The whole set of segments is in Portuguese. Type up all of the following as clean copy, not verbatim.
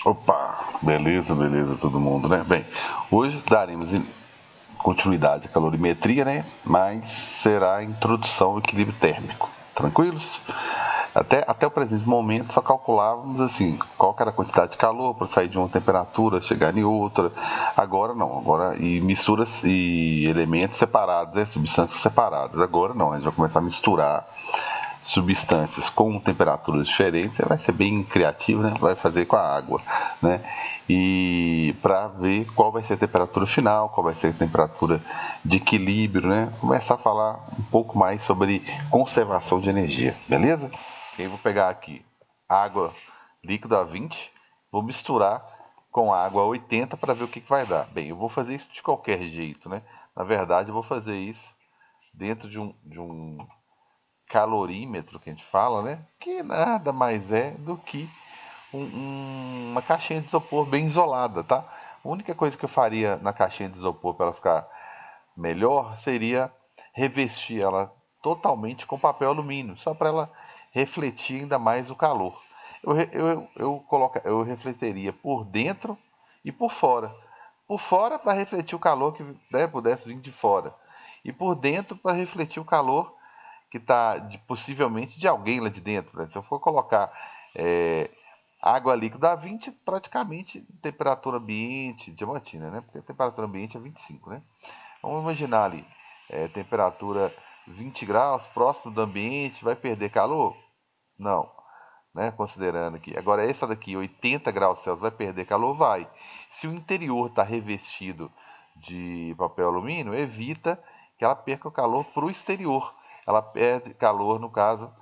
Opa, beleza, beleza todo mundo, né? Bem, hoje daremos continuidade à calorimetria, né? Mas será a introdução ao equilíbrio térmico. Tranquilos? Até o presente momento só calculávamos assim, qual que era a quantidade de calor para sair de uma temperatura, chegar em outra. Agora não, agora e misturas e elementos separados, né? Substâncias separadas. Agora não, a gente vai começar a misturar substâncias com temperaturas diferentes, você vai ser bem criativo, né? Vai fazer com a água, né? E para ver qual vai ser a temperatura final, qual vai ser a temperatura de equilíbrio, né? Começar a falar um pouco mais sobre conservação de energia, beleza? Eu vou pegar aqui água líquida a 20, vou misturar com água a 80 para ver o que vai dar. Bem, eu vou fazer isso de qualquer jeito, né? Na verdade, eu vou fazer isso dentro de um calorímetro que a gente fala, né? Que nada mais é do que uma caixinha de isopor bem isolada, tá? A única coisa que eu faria na caixinha de isopor para ela ficar melhor seria revestir ela totalmente com papel alumínio, só para ela refletir ainda mais o calor. Eu refletiria por dentro e por fora. Por fora para refletir o calor que, né, pudesse vir de fora. E por dentro para refletir o calor que está possivelmente de alguém lá de dentro. Né? Se eu for colocar é, água líquida a 20, praticamente temperatura ambiente, diamantina, né? Porque a temperatura ambiente é 25, né? Vamos imaginar ali, temperatura 20 graus, próximo do ambiente, vai perder calor? Não, né? Considerando aqui. Agora, essa daqui, 80 graus Celsius, vai perder calor? Vai. Se o interior está revestido de papel alumínio, evita que ela perca o calor para o exterior. Ela perde calor, no caso,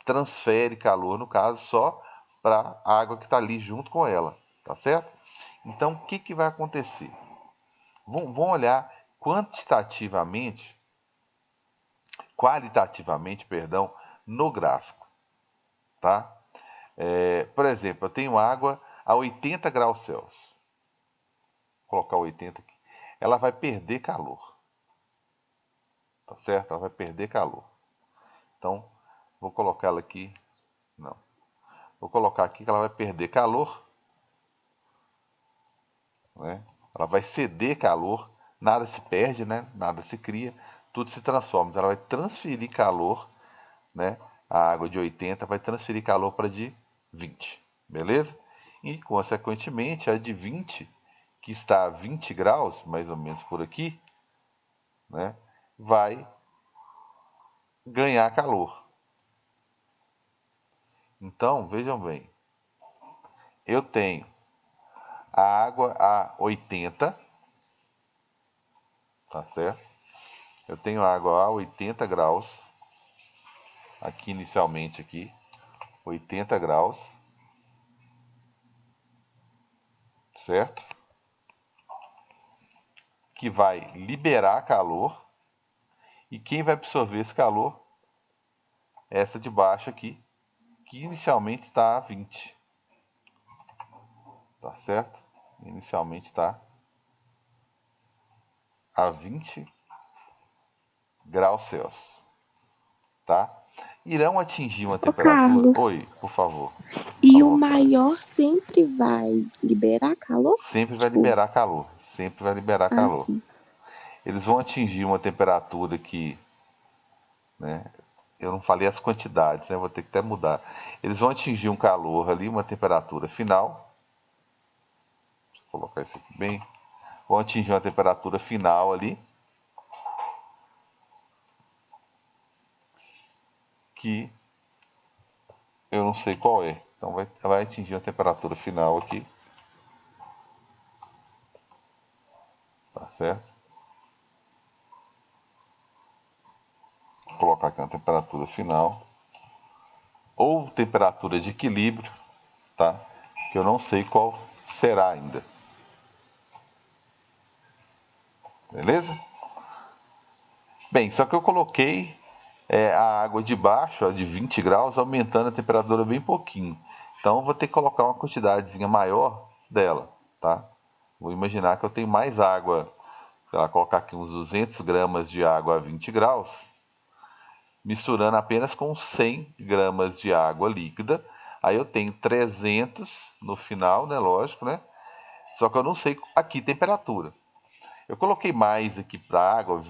transfere calor, no caso, só para a água que está ali junto com ela, tá certo? Então, o que, que vai acontecer? Vamos olhar quantitativamente, qualitativamente, perdão, no gráfico, tá? Por exemplo, eu tenho água a 80 graus Celsius. Vou colocar 80 aqui. Ela vai perder calor, tá certo? Ela vai perder calor. Então, vou colocar ela aqui. Não. Vou colocar aqui que ela vai perder calor, né? Ela vai ceder calor, nada se perde, né? Nada se cria, tudo se transforma. Então ela vai transferir calor, né? A água de 80 vai transferir calor para de 20, beleza? E consequentemente a de 20, que está a 20 graus, mais ou menos por aqui, né? Vai ganhar calor. Então, vejam bem, eu tenho a água a 80, tá certo? Eu tenho água a 80 graus, aqui inicialmente aqui, 80 graus, certo? Que vai liberar calor. E quem vai absorver esse calor? Essa de baixo aqui, que inicialmente está a 20. Tá certo? Inicialmente está a 20 graus Celsius. Tá? Irão atingir uma Ô, temperatura. Carlos, Oi, por favor, à e o vontade. maior sempre vai liberar calor? Sempre vai Tipo, liberar calor. Sempre vai liberar calor. assim. Eles vão atingir uma temperatura que, né? Eu não falei as quantidades, né? Vou ter que até mudar. Eles vão atingir um calor ali, uma temperatura final. Deixa eu colocar isso aqui bem. Vão atingir uma temperatura final ali, que eu não sei qual é. Então vai atingir uma temperatura final aqui, tá certo? Vou colocar aqui uma temperatura final, ou temperatura de equilíbrio, tá? Que eu não sei qual será ainda. Beleza? Bem, só que eu coloquei a água de baixo, a de 20 graus, aumentando a temperatura bem pouquinho. Então eu vou ter que colocar uma quantidadezinha maior dela, tá? Vou imaginar que eu tenho mais água, sei lá, colocar aqui uns 200 gramas de água a 20 graus, misturando apenas com 100 gramas de água líquida, Aí eu tenho 300 no final, né? Lógico, né? Só que eu não sei aqui temperatura. Eu coloquei mais aqui para água,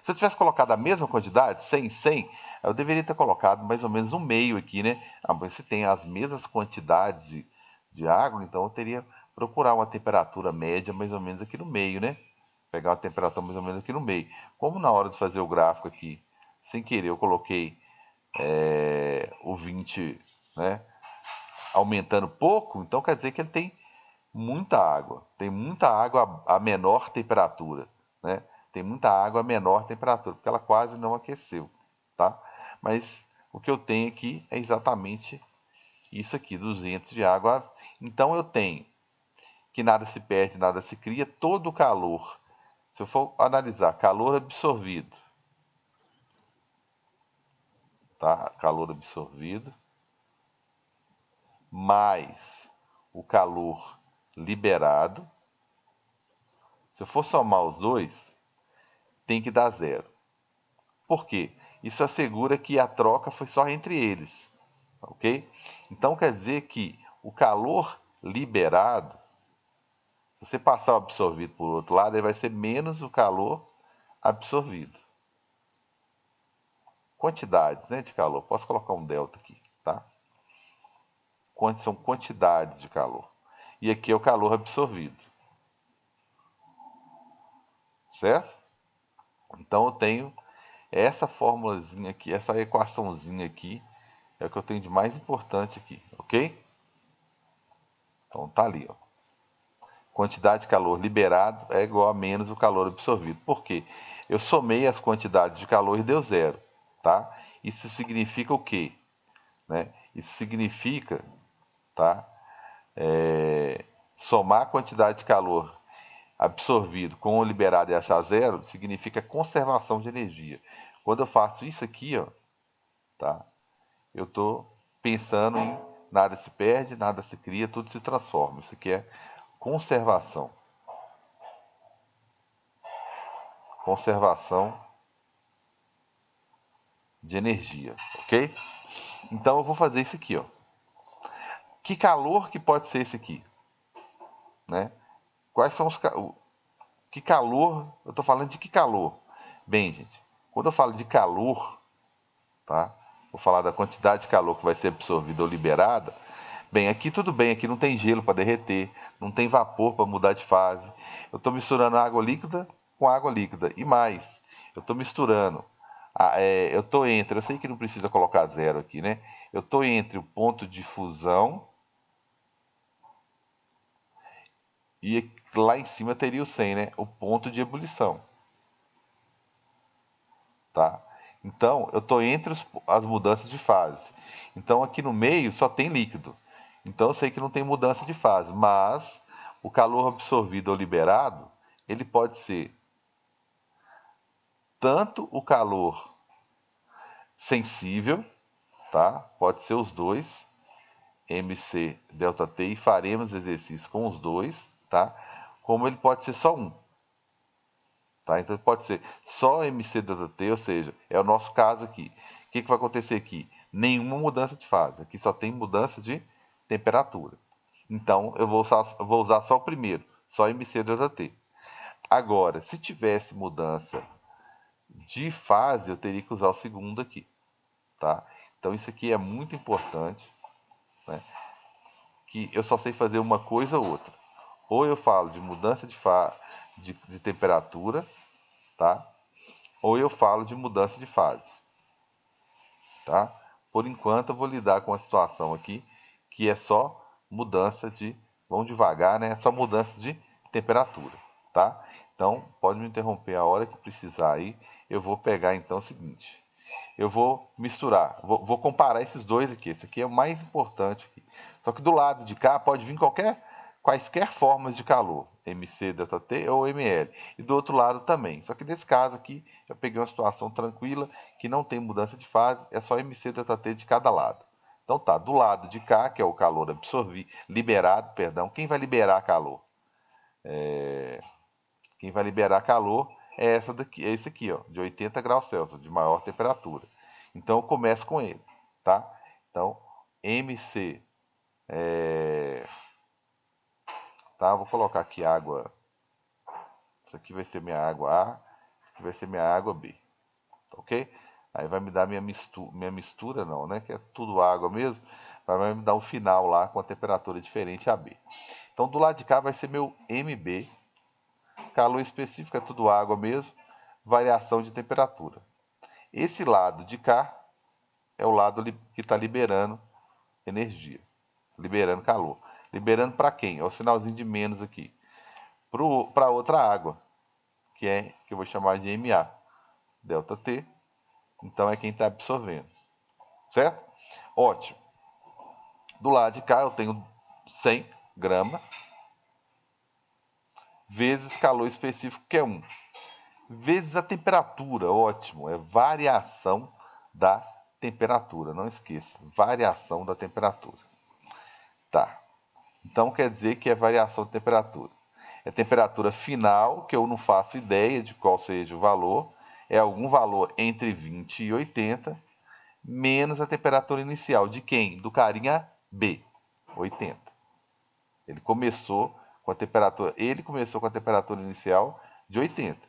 Se eu tivesse colocado a mesma quantidade, 100, 100, eu deveria ter colocado mais ou menos um meio aqui, né? Mas se tem as mesmas quantidades de água, então eu teria procurar uma temperatura média mais ou menos aqui no meio, né? Pegar uma temperatura mais ou menos aqui no meio. Como na hora de fazer o gráfico aqui, sem querer, eu coloquei o 20, né? Aumentando pouco, então quer dizer que ele tem muita água. Tem muita água a menor temperatura, né? Tem muita água a menor temperatura, porque ela quase não aqueceu, tá? Mas o que eu tenho aqui é exatamente isso aqui, 200 de água. Então eu tenho que nada se perde, nada se cria, todo o calor. Se eu for analisar calor absorvido, tá? Calor absorvido mais o calor liberado. Se eu for somar os dois, tem que dar zero. Por quê? Isso assegura que a troca foi só entre eles, ok? Então quer dizer que o calor liberado, se você passar o absorvido por outro lado, ele vai ser menos o calor absorvido. Quantidades, né, de calor. Posso colocar um delta aqui, tá? São quantidades de calor. E aqui é o calor absorvido. Certo? Então eu tenho essa formulazinha aqui, essa equaçãozinha aqui, é o que eu tenho de mais importante aqui, ok? Então tá ali, ó. Quantidade de calor liberado é igual a menos o calor absorvido. Por quê? Eu somei as quantidades de calor e deu zero, tá? Isso significa o quê? Né? Isso significa, tá? Somar a quantidade de calor absorvido com o liberado e achar zero significa conservação de energia. Quando eu faço isso aqui, ó, tá? Eu estou pensando em nada se perde, nada se cria, tudo se transforma. Isso aqui é conservação. Conservação de energia, ok? Então eu vou fazer isso aqui, ó. Que calor que pode ser esse aqui, né? Quais são os que calor? Eu estou falando de que calor? Bem, gente, quando eu falo de calor, tá? Vou falar da quantidade de calor que vai ser absorvida ou liberada. Bem, aqui tudo bem, aqui não tem gelo para derreter, não tem vapor para mudar de fase. Eu estou misturando água líquida com água líquida. E mais, eu estou misturando. Eu estou entre, eu sei que não precisa colocar zero aqui, né? Eu estou entre o ponto de fusão e lá em cima teria o 100, né? O ponto de ebulição. Tá? Então, eu estou entre as mudanças de fase. Então, aqui no meio só tem líquido. Então, eu sei que não tem mudança de fase, mas o calor absorvido ou liberado, ele pode ser tanto o calor sensível, tá? Pode ser os dois, MC delta T, e faremos exercício com os dois, tá? Como ele pode ser só um. Tá? Então pode ser só MC delta T, ou seja, é o nosso caso aqui. O que vai acontecer aqui? Nenhuma mudança de fase. Aqui só tem mudança de temperatura. Então eu vou usar só o primeiro, só MC delta T. Agora, se tivesse mudança de fase, eu teria que usar o segundo aqui. Tá? Então isso aqui é muito importante, né? Que eu só sei fazer uma coisa ou outra. Ou eu falo de mudança de temperatura, tá? Ou eu falo de mudança de fase, tá? Por enquanto eu vou lidar com a situação aqui que é só mudança de, vamos devagar, né? É só mudança de temperatura, tá? Então pode me interromper a hora que precisar aí. Eu vou pegar então o seguinte, eu vou misturar, vou comparar esses dois aqui. Esse aqui é o mais importante aqui. Só que do lado de cá pode vir quaisquer formas de calor, MC, ΔT ou ML. E do outro lado também. Só que nesse caso aqui, eu peguei uma situação tranquila, que não tem mudança de fase, é só MC, ΔT de cada lado. Então tá, do lado de cá, que é o calor liberado, perdão, quem vai liberar calor? Quem vai liberar calor é esse aqui, ó, de 80 graus Celsius, de maior temperatura. Então eu começo com ele, tá? Então, MC, tá? Vou colocar aqui água. Isso aqui vai ser minha água A, isso aqui vai ser minha água B, ok? Aí vai me dar minha mistura não, né? Que é tudo água mesmo. Vai me dar um final lá com a temperatura diferente AB. Então do lado de cá vai ser meu MB. Calor específico é tudo água mesmo. Variação de temperatura. Esse lado de cá é o lado que está liberando energia. Liberando calor. Liberando para quem? É o sinalzinho de menos aqui. Para outra água. Que eu vou chamar de MA. ΔT. Então é quem está absorvendo. Certo? Ótimo. Do lado de cá eu tenho 100 gramas vezes calor específico, que é 1. Vezes a temperatura, ótimo, é variação da temperatura, não esqueça, variação da temperatura. Tá, então quer dizer que é variação de temperatura. É temperatura final, que eu não faço ideia de qual seja o valor, é algum valor entre 20 e 80, menos a temperatura inicial. De quem? Do carinha B, 80. Ele começou com a temperatura inicial de 80.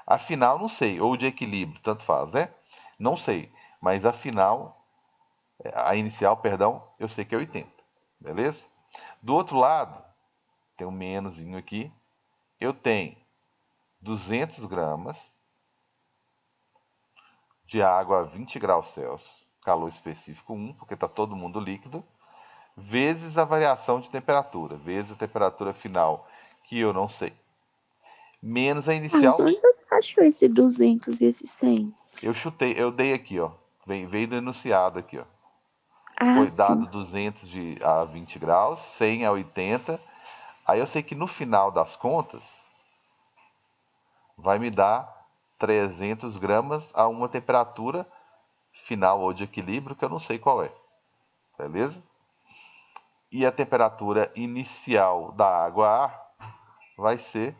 A final não sei, ou de equilíbrio, tanto faz, né? Não sei, mas a inicial, perdão, eu sei que é 80, beleza? Do outro lado, tem um menusinho aqui, eu tenho 200 gramas de água a 20 graus Celsius, calor específico 1, porque está todo mundo líquido, vezes a variação de temperatura, vezes a temperatura final, que eu não sei, menos a Carlos, inicial. onde você achou esse 200 e esse 100? Eu dei aqui, ó, veio do enunciado aqui, ó. Ah, Foi dado sim. 200 a 20 graus, 100 a 80. Aí eu sei que no final das contas vai me dar 300 gramas a uma temperatura final ou de equilíbrio que eu não sei qual é. Beleza? E a temperatura inicial da água A vai ser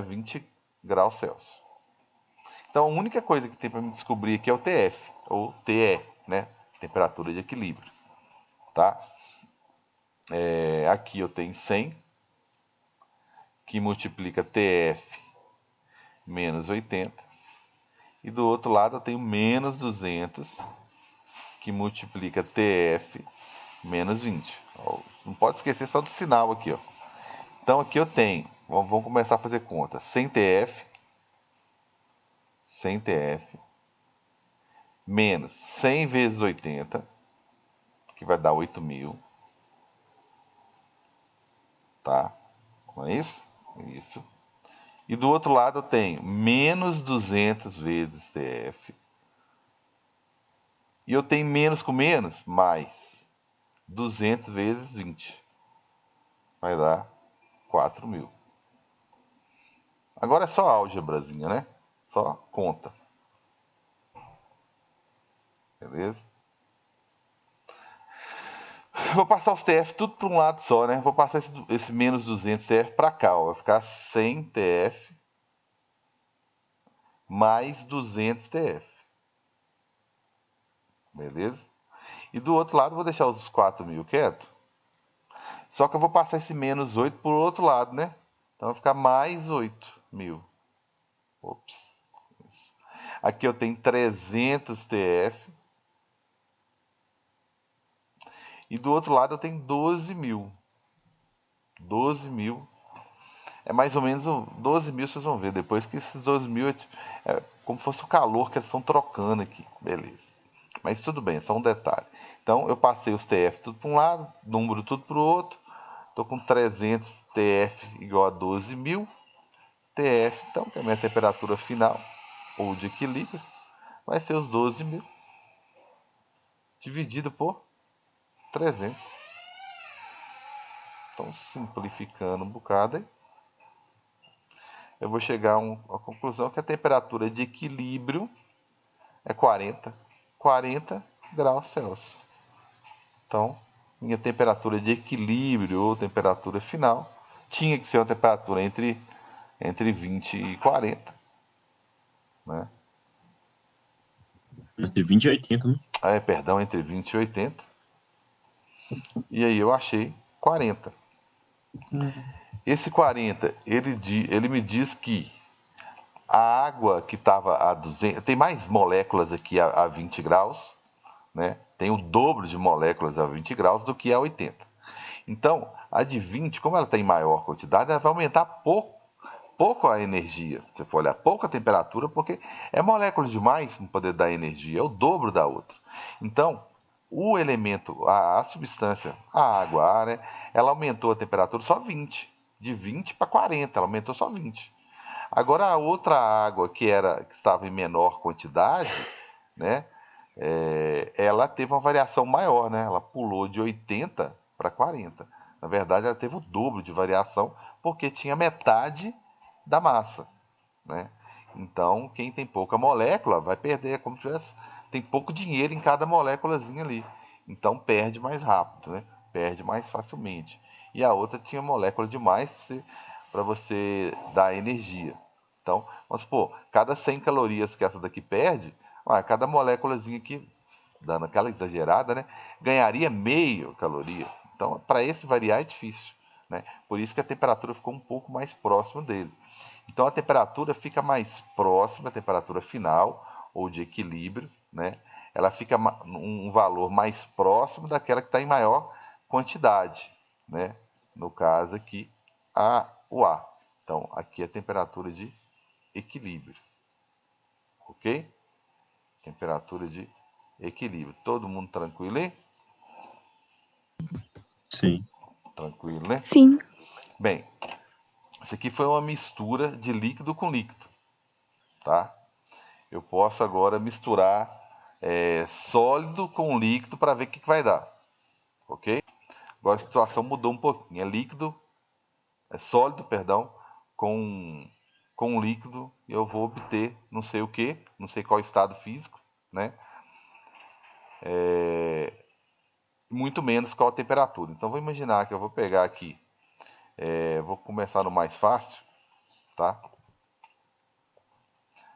20 graus Celsius. Então a única coisa que tem para me descobrir aqui é o TF, ou TE, né? Temperatura de equilíbrio. Tá? Aqui eu tenho 100, que multiplica TF menos 80. E do outro lado eu tenho menos 200, que multiplica TF menos 20. Não pode esquecer só do sinal aqui. Ó. Então aqui eu tenho, vamos começar a fazer conta, 100 TF, menos 100 vezes 80, que vai dar 8.000. Tá? Não é isso? Isso. E do outro lado eu tenho menos 200 vezes TF. E eu tenho menos com menos, mais 200 vezes 20. Vai dar 4.000. Agora é só álgebrazinha, né? Só conta. Beleza? Vou passar os TF tudo para um lado só, né? Vou passar esse menos 200 TF para cá. Ó. Vai ficar 100 TF mais 200 TF. Beleza? E do outro lado, vou deixar os 4.000 quieto. Só que eu vou passar esse menos 8 para o outro lado, né? Então vai ficar mais 8.000. Ops. Isso. Aqui eu tenho 300 TF. E do outro lado eu tenho 12.000. 12.000. É mais ou menos 12.000, vocês vão ver depois que esses 12.000 é como se fosse o calor que eles estão trocando aqui. Beleza. Mas tudo bem, é só um detalhe. Então eu passei os TF tudo para um lado, número tudo para o outro. Estou com 300 TF igual a 12.000 TF. Então, que é a minha temperatura final, ou de equilíbrio, vai ser os 12.000 dividido por 300. Então, simplificando um bocado aí, eu vou chegar à conclusão que a temperatura de equilíbrio é 40 graus Celsius. Então, minha temperatura de equilíbrio ou temperatura final tinha que ser uma temperatura entre 20 e 40. Né? Entre 20 e 80, né? Perdão, entre 20 e 80. E aí eu achei 40. Esse 40, ele me diz que a água que estava a 200... Tem mais moléculas aqui a 20 graus, né? Tem o dobro de moléculas a 20 graus do que a 80. Então, a de 20, como ela tem maior quantidade, ela vai aumentar pouco a energia. Se você for olhar, pouco a temperatura, porque é molécula demais para poder dar energia, é o dobro da outra. Então, o elemento, a substância, a água, a ar, né, ela aumentou a temperatura só 20. De 20 para 40, ela aumentou só 20. Agora, a outra água que estava em menor quantidade, né, ela teve uma variação maior, né? Ela pulou de 80 para 40. Na verdade, ela teve o dobro de variação, porque tinha metade da massa, né? Então, quem tem pouca molécula vai perder, como se tivesse, tem pouco dinheiro em cada moléculazinha ali. Então, perde mais rápido, né? Perde mais facilmente. E a outra tinha molécula demais para você dar energia. Então, vamos supor, cada 100 calorias que essa daqui perde, cada moléculazinha aqui, dando aquela exagerada, né, ganharia meio caloria. Então, para esse variar é difícil, né? Por isso que a temperatura ficou um pouco mais próxima dele. Então, a temperatura fica mais próxima, a temperatura final, ou de equilíbrio, né? Ela fica um valor mais próximo daquela que está em maior quantidade, né? No caso aqui, o ar. Então, aqui é a temperatura de equilíbrio, ok? Temperatura de equilíbrio. Todo mundo tranquilo aí? Sim. Tranquilo, né? Sim. Bem, isso aqui foi uma mistura de líquido com líquido, tá? Eu posso agora misturar sólido com líquido para ver o que vai dar, ok? Agora a situação mudou um pouquinho. É sólido, perdão, com líquido, eu vou obter não sei o que, não sei qual estado físico, né? Muito menos qual a temperatura. Então vou imaginar que eu vou pegar aqui, vou começar no mais fácil, tá?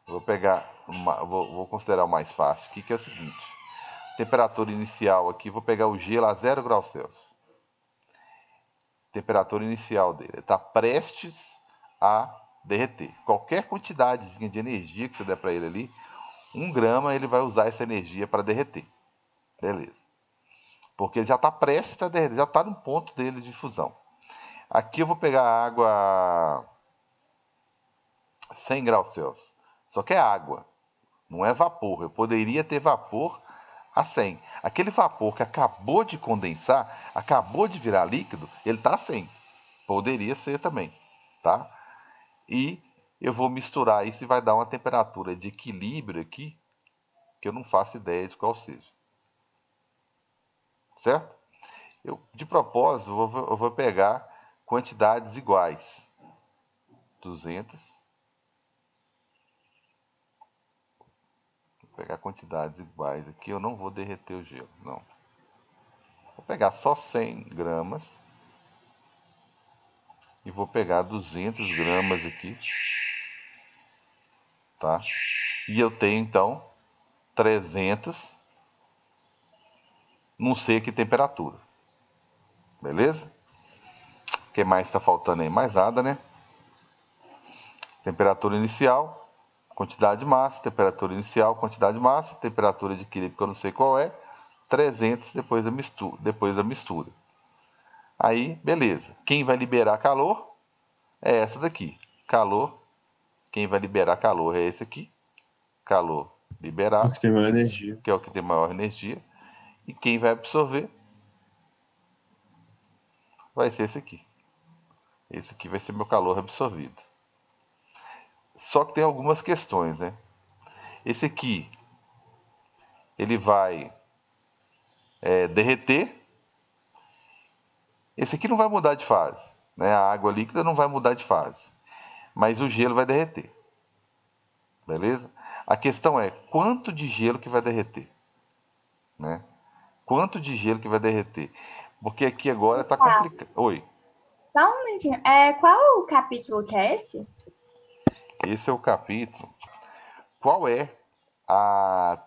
Vou considerar o mais fácil aqui, que é o seguinte: temperatura inicial aqui, vou pegar o gelo a 0 graus Celsius. Temperatura inicial dele está prestes a derreter. Qualquer quantidadezinha de energia que você der para ele ali, 1 grama, ele vai usar essa energia para derreter. Beleza. Porque ele já está prestes a derreter, já está no ponto dele de fusão. Aqui eu vou pegar a água 100 graus Celsius. Só que é água, não é vapor. Eu poderia ter vapor a 100. Aquele vapor que acabou de condensar, acabou de virar líquido, ele está a 100. Poderia ser também, tá? E eu vou misturar isso e vai dar uma temperatura de equilíbrio aqui, que eu não faço ideia de qual seja. Certo? De propósito, eu vou pegar quantidades iguais. 200. Vou pegar quantidades iguais aqui, eu não vou derreter o gelo, não. Vou pegar só 100 gramas. E vou pegar 200 gramas aqui, tá? E eu tenho, então, 300, não sei que temperatura. Beleza? O que mais está faltando aí? Mais nada, né? Temperatura inicial, quantidade de massa, temperatura inicial, quantidade de massa, temperatura de equilíbrio que eu não sei qual é, 300 depois da mistura. Aí, beleza. Quem vai liberar calor é essa daqui. Calor, quem vai liberar calor é esse aqui. Calor liberado, O que tem maior energia. que é o que tem maior energia. E quem vai absorver vai ser esse aqui. Esse aqui vai ser meu calor absorvido. Só que tem algumas questões, né? Esse aqui, ele vai derreter. Esse aqui não vai mudar de fase, né? A água líquida não vai mudar de fase, mas o gelo vai derreter. Beleza? A questão é quanto de gelo que vai derreter, né? Quanto de gelo que vai derreter? Porque aqui agora está complicado. Oi. Só um minutinho. Qual o capítulo que é esse? Esse é o capítulo. Qual é a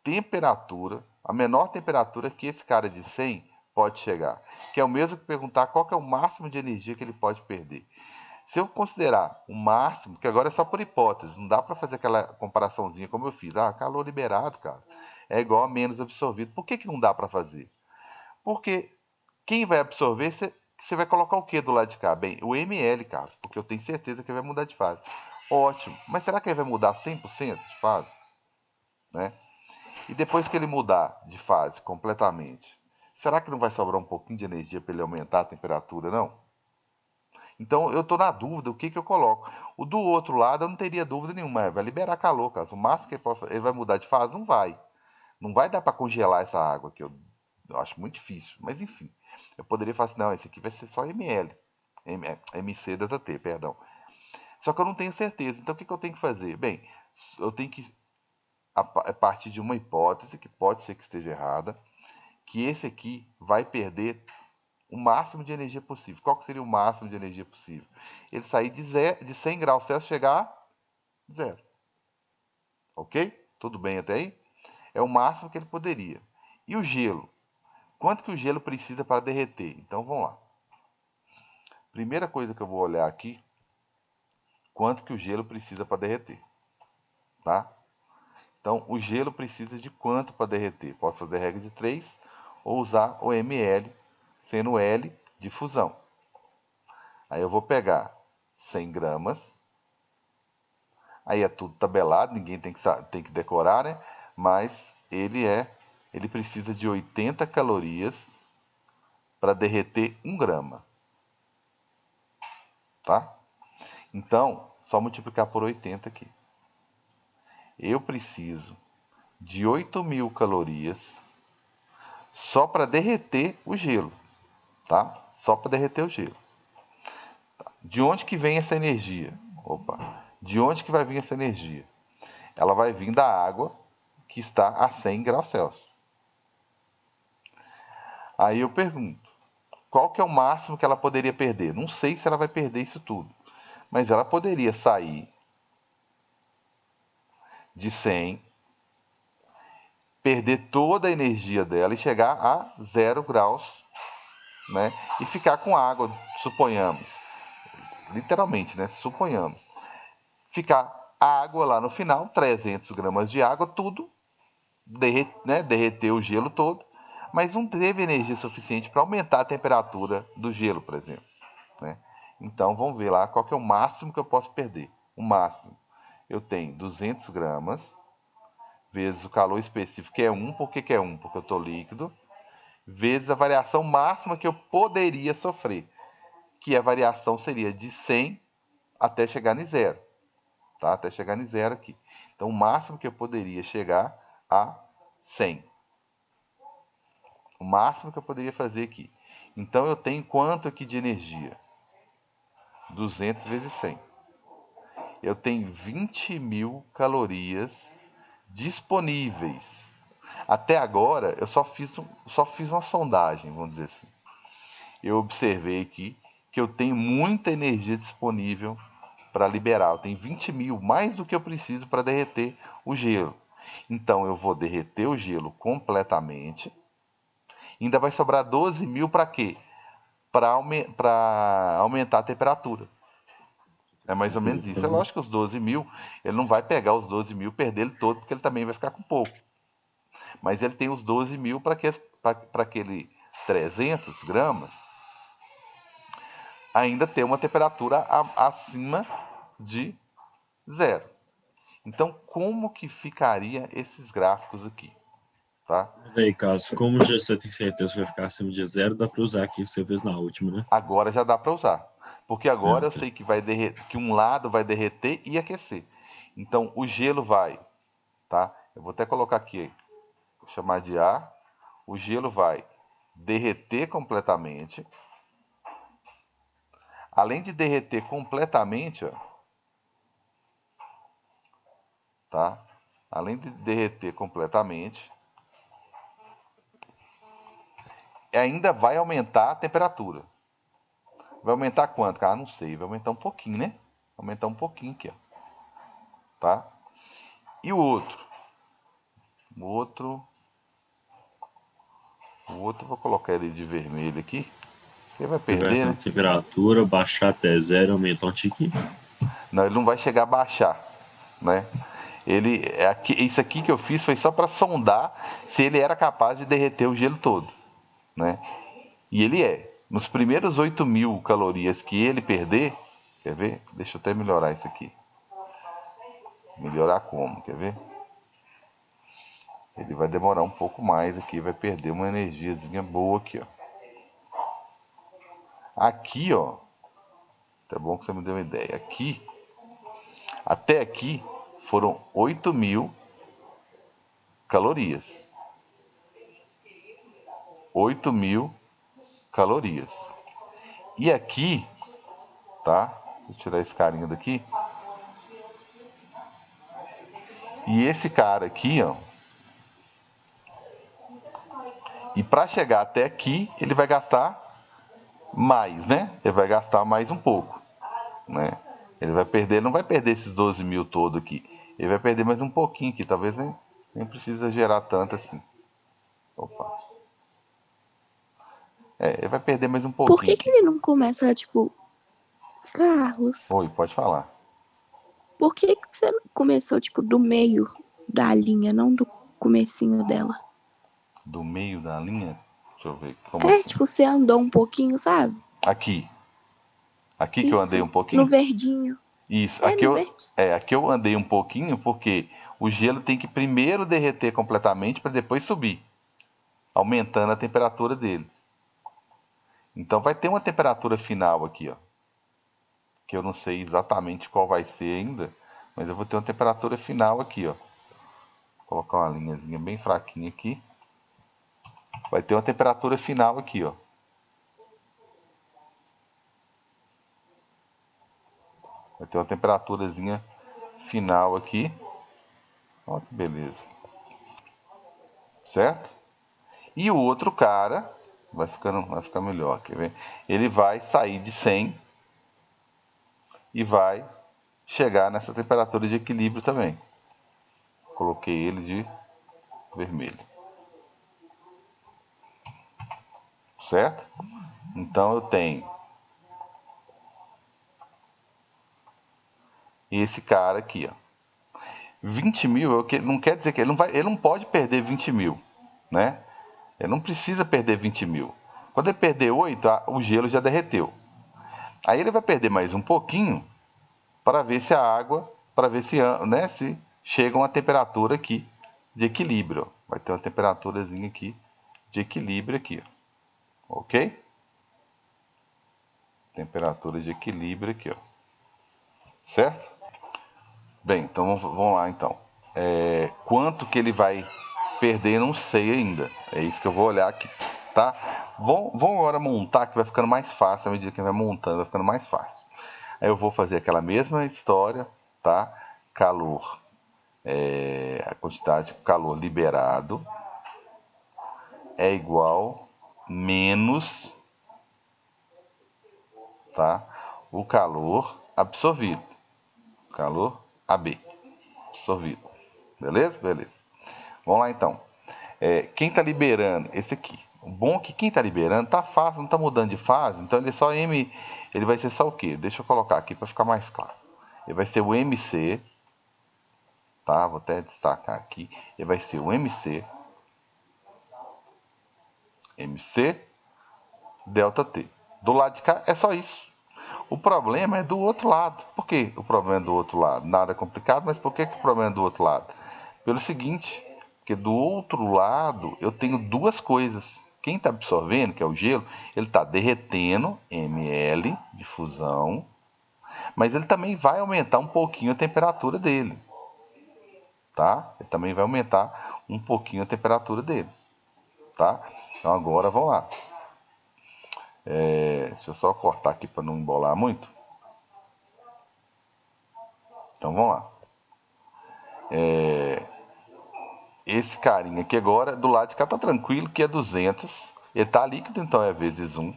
temperatura, a menor temperatura que esse cara de 100 pode chegar. Que é o mesmo que perguntar qual que é o máximo de energia que ele pode perder. Se eu considerar o máximo, que agora é só por hipótese, não dá para fazer aquela comparaçãozinha como eu fiz. Calor liberado, cara, é igual a menos absorvido. Por que não dá para fazer? Porque quem vai absorver, você vai colocar o que do lado de cá? Bem, o ml, Carlos, porque eu tenho certeza que vai mudar de fase. Ótimo, mas será que ele vai mudar 100% de fase? Né? E depois que ele mudar de fase completamente, será que não vai sobrar um pouquinho de energia para ele aumentar a temperatura, não? Então eu estou na dúvida, o que eu coloco? O do outro lado eu não teria dúvida nenhuma, vai liberar calor, Carlos. O máximo que ele vai mudar de fase, não vai. Não vai dar para congelar essa água, que eu acho muito difícil. Mas enfim, eu poderia falar assim, não, esse aqui vai ser só ml. MC das AT, perdão. Só que eu não tenho certeza. Então o que eu tenho que fazer? Bem, eu tenho que, a partir de uma hipótese, que pode ser que esteja errada, que esse aqui vai perder o máximo de energia possível. Qual que seria o máximo de energia possível? Ele sair de 100 graus Celsius e chegar a zero. Ok? Tudo bem até aí? É o máximo que ele poderia. E o gelo? Quanto que o gelo precisa para derreter? Então vamos lá. Primeira coisa que eu vou olhar aqui, quanto que o gelo precisa para derreter. Tá? Então o gelo precisa de quanto para derreter? Posso fazer a regra de 3 ou usar o ml, sendo L de fusão. Aí eu vou pegar 100 gramas. Aí é tudo tabelado, ninguém tem que decorar, né? Mas ele precisa de 80 calorias para derreter 1 grama. Tá? Então, só multiplicar por 80 aqui. Eu preciso de 8.000 calorias só para derreter o gelo. Tá? Só para derreter o gelo. De onde que vem essa energia? De onde que vai vir essa energia? Ela vai vir da água que está a 100 graus Celsius. Aí eu pergunto, qual que é o máximo que ela poderia perder? Não sei se ela vai perder isso tudo, mas ela poderia sair de 100, perder toda a energia dela e chegar a 0 graus, né? E ficar com água, suponhamos, literalmente, né? Suponhamos. Ficar água lá no final, 300 gramas de água, tudo, derreter o gelo todo, mas não teve energia suficiente para aumentar a temperatura do gelo, por exemplo. Né? Então vamos ver lá qual que é o máximo que eu posso perder. O máximo, eu tenho 200 gramas, vezes o calor específico, que é 1. Por que é 1? Porque eu estou líquido. Vezes a variação máxima que eu poderia sofrer, que a variação seria de 100 até chegar em 0. Tá? Até chegar em 0 aqui. Então o máximo que eu poderia chegar a 100. O máximo que eu poderia fazer aqui. Então eu tenho quanto aqui de energia? 200 vezes 100. Eu tenho 20.000 calorias disponíveis. Até agora eu só fiz uma sondagem, vamos dizer assim. Eu observei aqui que eu tenho muita energia disponível para liberar. Eu tenho 20.000, mais do que eu preciso para derreter o gelo. Então eu vou derreter o gelo completamente. Ainda vai sobrar 12.000 para quê? Para aumentar a temperatura. É mais ou menos isso. É lógico que os 12.000, ele não vai pegar os 12.000 e perder ele todo, porque ele também vai ficar com pouco. Mas ele tem os 12.000 para aquele 300 gramas ainda ter uma temperatura acima de 0. Então, como que ficaria esses gráficos aqui? Tá? Aí, Carlos, como já você tem certeza que vai ficar acima de 0, dá para usar aqui que você fez na última, né? Agora já dá para usar. Porque agora eu sei que que um lado vai derreter e aquecer. Então, o gelo vai, tá? Eu vou até colocar aqui, vou chamar de A. O gelo vai derreter completamente. Além de derreter completamente, ó, tá? Além de derreter completamente, ainda vai aumentar a temperatura. Vai aumentar quanto? Não sei. Vai aumentar um pouquinho, né? Vai aumentar um pouquinho aqui, ó. Tá? E o outro? O outro vou colocar ele de vermelho aqui. Ele vai perder, Invertendo né? a temperatura, baixar até zero, aumentar um tiquinho. Não, ele não vai chegar a baixar, né? Isso aqui que eu fiz foi só para sondar se ele era capaz de derreter o gelo todo, né? E ele é. Nos primeiros 8.000 calorias que ele perder, quer ver? Deixa eu até melhorar isso aqui. Melhorar como? Quer ver? Ele vai demorar um pouco mais aqui, vai perder uma energiazinha boa aqui, ó. Aqui, ó. Tá bom que você me deu uma ideia. Aqui, até aqui, foram 8.000 calorias. 8.000 calorias. E aqui, tá? Deixa eu tirar esse carinha daqui. E esse cara aqui, ó. E para chegar até aqui, ele vai gastar mais, né? Ele vai gastar mais um pouco, né? Ele vai perder, não vai perder esses 12.000 todo aqui. Ele vai perder mais um pouquinho aqui. Talvez nem precisa gerar tanto assim. Opa. Ele vai perder mais um Por pouquinho que aqui. ele não começa, tipo, Carlos? Oi, pode falar. Por que você começou, tipo, do meio da linha, não do comecinho dela? Do meio da linha? Deixa eu ver. Como É, assim? tipo, você andou um pouquinho, sabe? Aqui. Aqui que eu andei Isso, um pouquinho? no verdinho. Isso. É, no verdinho. Aqui eu andei um pouquinho porque o gelo tem que primeiro derreter completamente para depois subir, aumentando a temperatura dele. Então vai ter uma temperatura final aqui, ó. Que eu não sei exatamente qual vai ser ainda, mas eu vou ter uma temperatura final aqui, ó. Vou colocar uma linhazinha bem fraquinha aqui. Vai ter uma temperatura final aqui, ó. Vai ter uma temperaturazinha final aqui. Olha que beleza. Certo? E o outro cara vai ficar melhor, quer ver? Ele vai sair de 100 e vai chegar nessa temperatura de equilíbrio também. Coloquei ele de vermelho. Certo? Então eu tenho esse cara aqui, ó. 20.000 não quer dizer que ele não pode perder 20.000, né? Ele não precisa perder 20.000. Quando ele perder 8, o gelo já derreteu. Aí ele vai perder mais um pouquinho para ver se a água, para ver se, né, se chega a uma temperatura aqui de equilíbrio. Ó. Vai ter uma temperaturazinha aqui de equilíbrio aqui, ó. Ok? Temperatura de equilíbrio aqui, ó. Certo? Bem, então vamos lá então. Quanto que ele vai perder, não sei ainda. É isso que eu vou olhar aqui, tá? Vamos agora montar, que vai ficando mais fácil à medida que vai montando, vai ficando mais fácil. Aí eu vou fazer aquela mesma história, tá? Calor, a quantidade de calor liberado é igual menos, tá? O calor absorvido, calor AB, absorvido. Beleza? Beleza. Vamos lá então. Quem está liberando? Esse aqui. O bom é que quem está liberando tá fácil, não está mudando de fase, então ele é só ele vai ser só o quê? Deixa eu colocar aqui para ficar mais claro. Ele vai ser o MC, tá? Vou até destacar aqui. Ele vai ser o MC delta T. Do lado de cá é só isso. O problema é do outro lado. Por que o problema é do outro lado? Nada complicado, mas por que o problema é do outro lado? Pelo seguinte, porque do outro lado eu tenho duas coisas. Quem está absorvendo, que é o gelo, ele está derretendo ml de fusão, mas ele também vai aumentar um pouquinho a temperatura dele. Tá? Ele também vai aumentar um pouquinho a temperatura dele. Tá? Então agora vamos lá. Deixa eu só cortar aqui para não embolar muito. Então vamos lá. Esse carinha aqui agora, do lado de cá tá tranquilo, que é 200. Ele tá líquido, então é vezes 1.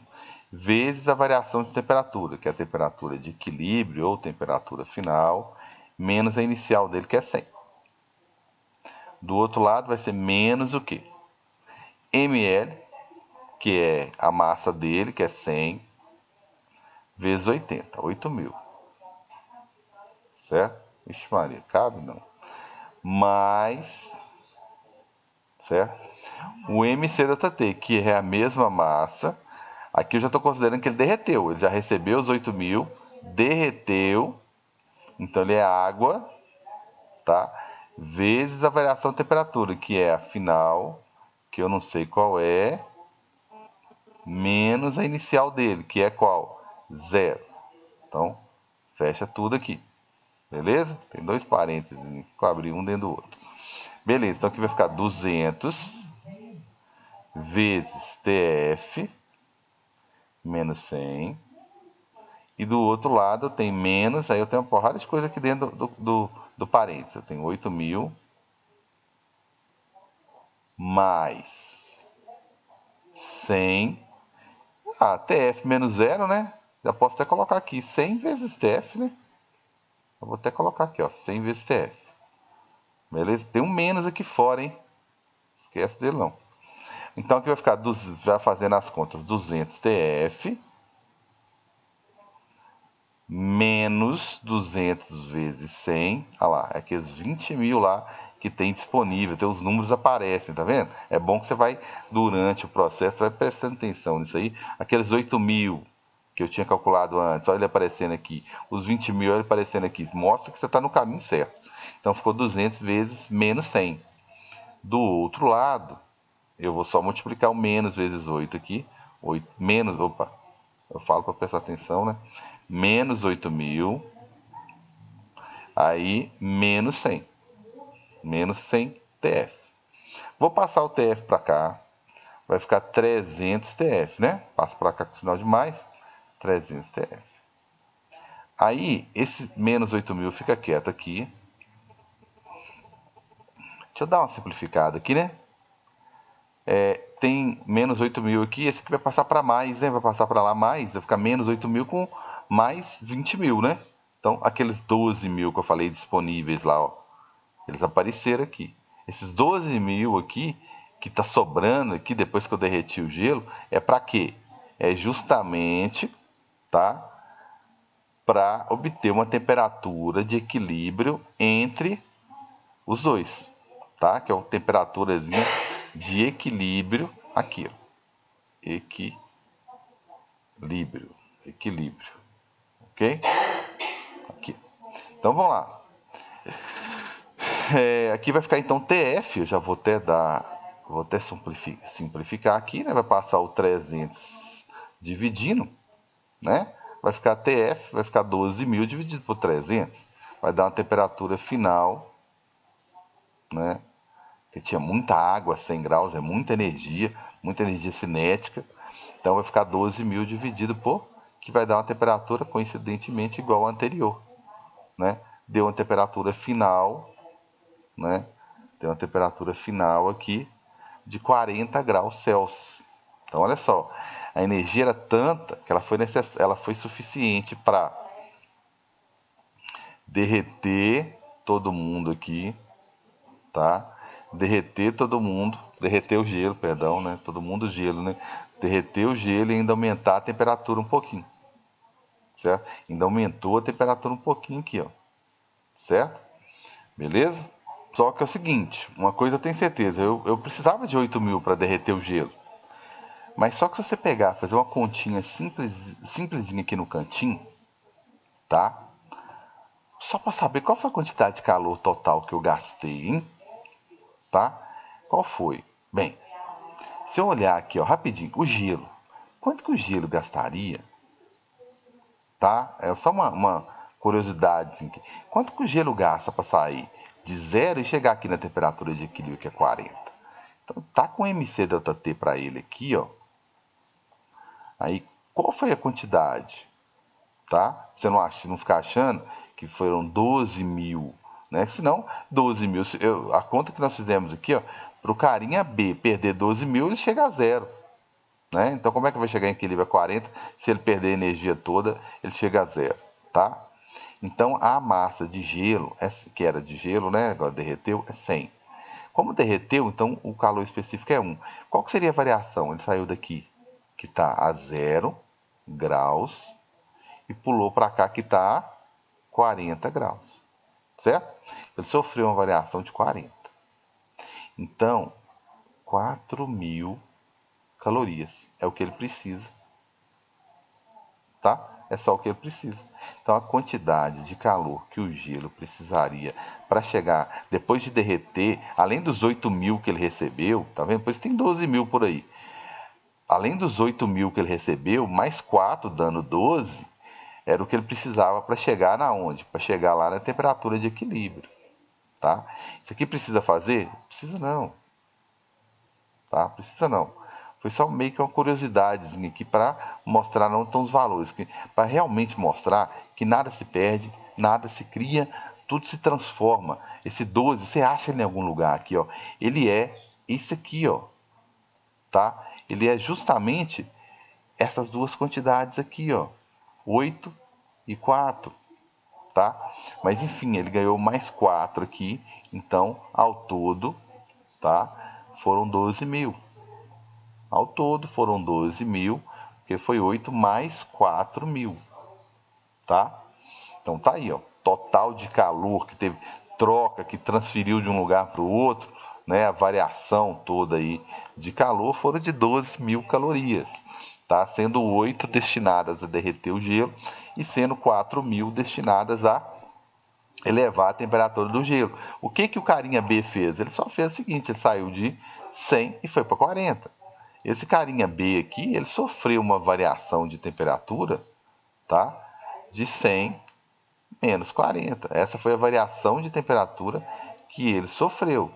Vezes a variação de temperatura, que é a temperatura de equilíbrio ou temperatura final, menos a inicial dele, que é 100. do outro lado vai ser menos o quê? ml, que é a massa dele, que é 100, vezes 80, 8.000. Certo? Ixi Maria, cabe não. Mais, certo? O mc∆t, que é a mesma massa. Aqui eu já estou considerando que ele derreteu. Ele já recebeu os 8.000, derreteu. Então ele é água, tá? Vezes a variação de temperatura, que é a final, que eu não sei qual é, menos a inicial dele, que é qual? 0. Então, fecha tudo aqui. Beleza? Tem dois parênteses, que eu abri um dentro do outro. Beleza, então aqui vai ficar 200 vezes TF menos 100. E do outro lado eu tenho menos, aí eu tenho uma porrada de coisa aqui dentro do parênteses. Eu tenho 8.000 mais 100. TF menos 0, né? Já posso até colocar aqui 100 vezes TF, né? Eu vou até colocar aqui, ó, 100 vezes TF. Beleza? Tem um menos aqui fora, hein? Esquece dele não. Então aqui vai ficar, já fazendo as contas, 200 TF menos 200 vezes 100. Olha lá, é aqueles 20.000 lá que tem disponível, tem os números aparecem, tá vendo? É bom que você vai, durante o processo, vai prestando atenção nisso aí. Aqueles 8.000 que eu tinha calculado antes, olha ele aparecendo aqui. Os 20.000 ele aparecendo aqui, mostra que você está no caminho certo. Então ficou 200 vezes menos 100. Do outro lado, eu vou só multiplicar o menos vezes 8 aqui. 8, menos, opa, eu falo para prestar atenção, né? Menos 8.000, aí menos 100. Menos 100 TF. Vou passar o TF para cá, vai ficar 300 TF, né? Passo para cá com sinal de mais, 300 TF. Aí, esse menos 8.000 fica quieto aqui. Deixa eu dar uma simplificada aqui, né? Tem menos 8.000 aqui, esse aqui vai passar para mais, né? Vai passar para lá mais, vai ficar menos 8.000 com mais 20.000, né? Então, aqueles 12.000 que eu falei disponíveis lá, ó, eles apareceram aqui. Esses 12.000 aqui, que tá sobrando aqui depois que eu derreti o gelo, é para quê? É justamente, tá? Para obter uma temperatura de equilíbrio entre os dois, tá? Que é uma temperaturazinha de equilíbrio aqui, ó. Equilíbrio, ok? Aqui. Então vamos lá. Aqui vai ficar então TF, eu já vou até simplificar aqui, né? Vai passar o 300 dividindo, né? Vai ficar TF, vai ficar 12.000 dividido por 300. Vai dar uma temperatura final, né? Porque tinha muita água, 100 graus, é muita energia cinética. Então vai ficar 12.000 dividido por, que vai dar uma temperatura coincidentemente igual à anterior, né? Deu uma temperatura final, né? Deu uma temperatura final aqui de 40 graus Celsius. Então olha só, a energia era tanta que ela foi suficiente para derreter todo mundo aqui, tá? Derreter o gelo, perdão, né? Todo mundo gelo, né? Derreter o gelo e ainda aumentar a temperatura um pouquinho, certo? Ainda aumentou a temperatura um pouquinho aqui, ó, certo? Beleza? Só que é o seguinte, uma coisa eu tenho certeza, eu precisava de 8.000 para derreter o gelo. Mas só que se você pegar, fazer uma continha simplesinha aqui no cantinho, tá? Só para saber qual foi a quantidade de calor total que eu gastei, hein? Tá? Qual foi? Bem, se eu olhar aqui, ó, rapidinho, o gelo. Quanto que o gelo gastaria? Tá? É só uma curiosidade. Assim, quanto que o gelo gasta para sair de 0 e chegar aqui na temperatura de equilíbrio, que é 40? Então, tá com mc∆t para ele aqui, ó. Aí, qual foi a quantidade? Tá? Você não ficar achando que foram 12.000, né? Senão, 12.000, a conta que nós fizemos aqui, ó, para o carinha B perder 12.000, ele chega a 0. Né? Então, como é que vai chegar em equilíbrio a 40? Se ele perder a energia toda, ele chega a 0. Tá? Então, a massa de gelo, que era de gelo, né? Agora derreteu, é 100. Como derreteu, então o calor específico é 1. Qual que seria a variação? Ele saiu daqui, que está a 0 graus, e pulou para cá, que está a 40 graus. Certo? Ele sofreu uma variação de 40. Então, 4.000 calorias é o que ele precisa. Tá? É só o que ele precisa. Então, a quantidade de calor que o gelo precisaria para chegar, depois de derreter, além dos 8.000 que ele recebeu, tá vendo? Depois tem 12.000 por aí. Além dos 8.000 que ele recebeu, mais 4 dando 12, era o que ele precisava para chegar na onde? Para chegar lá na temperatura de equilíbrio. Tá? Isso aqui precisa fazer? Precisa não. Tá? Precisa não. Foi só meio que uma curiosidade aqui para mostrar não tão os valores, para realmente mostrar que nada se perde, nada se cria, tudo se transforma. Esse 12, você acha ele em algum lugar aqui, ó. Ele é isso aqui, ó. Tá? Ele é justamente essas duas quantidades aqui, ó. 8 e 4. Tá? Mas enfim, ele ganhou mais 4 aqui, então ao todo, tá? Foram 12.000. Ao todo foram 12.000, porque foi 8 mais 4.000, tá? Então tá aí, ó, total de calor que teve, troca que transferiu de um lugar para o outro, né? A variação toda aí de calor foram de 12.000 calorias, tá? Sendo 8 destinadas a derreter o gelo e sendo 4.000 destinadas a elevar a temperatura do gelo. O que o carinha B fez? Ele só fez o seguinte, ele saiu de 100 e foi para 40. Esse carinha B aqui, ele sofreu uma variação de temperatura, tá? De 100 menos 40. Essa foi a variação de temperatura que ele sofreu.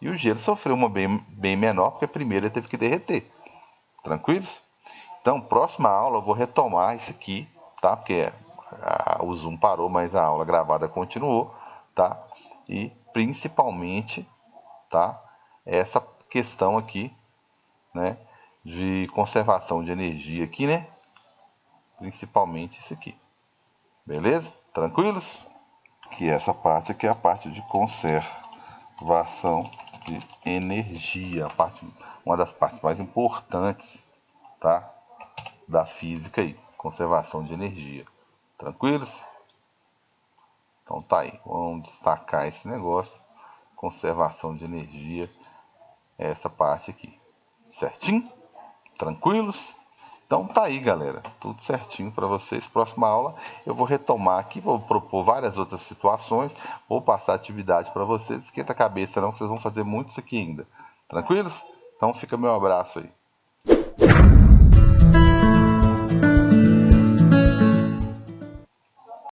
E o gelo sofreu uma bem menor, porque primeiro ele teve que derreter. Tranquilos? Então, próxima aula eu vou retomar isso aqui, tá? Porque o Zoom parou, mas a aula gravada continuou, tá? E principalmente, tá? Essa questão aqui, né? De conservação de energia aqui, né? Principalmente isso aqui. Beleza? Tranquilos? Que essa parte aqui é a parte de conservação de energia, uma das partes mais importantes, tá? Da física aí, conservação de energia. Tranquilos? Então tá aí, vamos destacar esse negócio, conservação de energia, essa parte aqui, certinho? Tranquilos? Então tá aí, galera, tudo certinho para vocês. Próxima aula eu vou retomar aqui, vou propor várias outras situações, vou passar atividade para vocês. Esquenta a cabeça não, que vocês vão fazer muito isso aqui ainda. Tranquilos? Então fica meu abraço aí.